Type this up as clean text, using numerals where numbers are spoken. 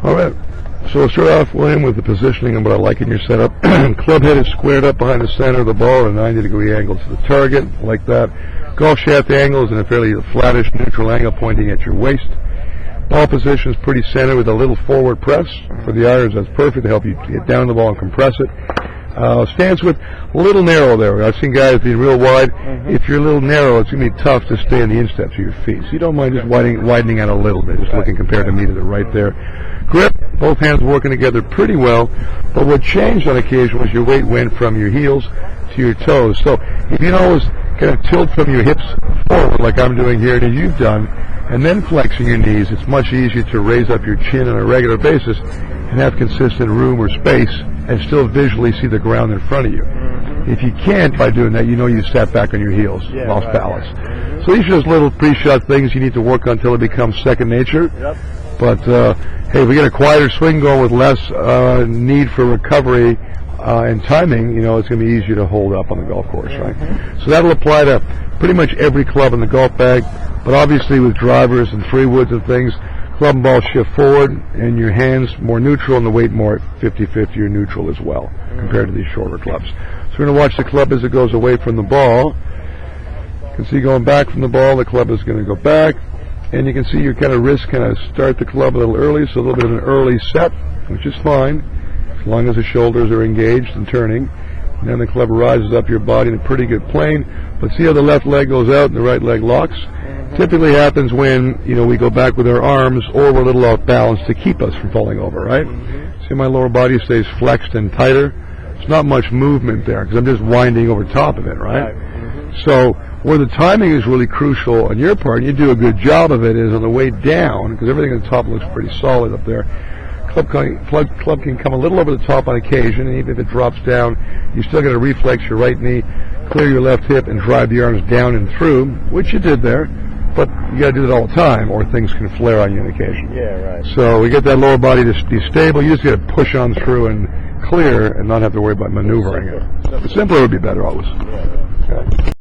All right. So we'll start off, William, with the positioning and what I like in your setup. Club head is squared up behind the center of the ball at a 90-degree angle to the target, like that. Golf shaft angle is in a fairly flattish neutral angle pointing at your waist. Ball position is pretty centered with a little forward press. For the irons, that's perfect to help you get down the ball and compress it. Stance width, a little narrow there. I've seen guys being real wide. If you're a little narrow, it's going to be tough to stay in the insteps of your feet. So you don't mind just widening out a little bit, just looking compared to me to the right there. Grip, both hands working together pretty well, but what changed on occasion was your weight went from your heels to your toes. So if you always kind of tilt from your hips forward like I'm doing here and you've done, and then flexing your knees, it's much easier to raise up your chin on a regular basis and have consistent room or space and still visually see the ground in front of you. If you can't by doing that, you know you sat back on your heels, lost balance. So these are just little pre-shot things you need to work on until it becomes second nature. But hey, if we get a quieter swing going with less need for recovery and timing, you know, it's going to be easier to hold up on the golf course, right? So that'll apply to pretty much every club in the golf bag, but obviously with drivers and 3-woods and things, club and ball shift forward, and your hands more neutral, and the weight more 50-50 or neutral as well, compared to these shorter clubs. So we're going to watch the club as it goes away from the ball. You can see going back from the ball, the club is going to go back, and you can see your kind of wrist kind of start the club a little early, so a little bit of an early set, which is fine, as long as the shoulders are engaged and turning. And then the club rises up your body in a pretty good plane, but see how the left leg goes out and the right leg locks? Typically happens when, you know, we go back with our arms or we're a little off balance to keep us from falling over, right? See my lower body stays flexed and tighter? There's not much movement there because I'm just winding over top of it, right? So where the timing is really crucial on your part, and you do a good job of it, is on the way down, because everything on the top looks pretty solid up there. Club can come a little over the top on occasion, and even if it drops down, you still got to reflex your right knee, clear your left hip, and drive the arms down and through, which you did there. But you got to do it all the time, or things can flare on you on occasion. So we get that lower body to be stable. You just got to push on through and clear, and not have to worry about maneuvering it. The simpler would be better always. Okay.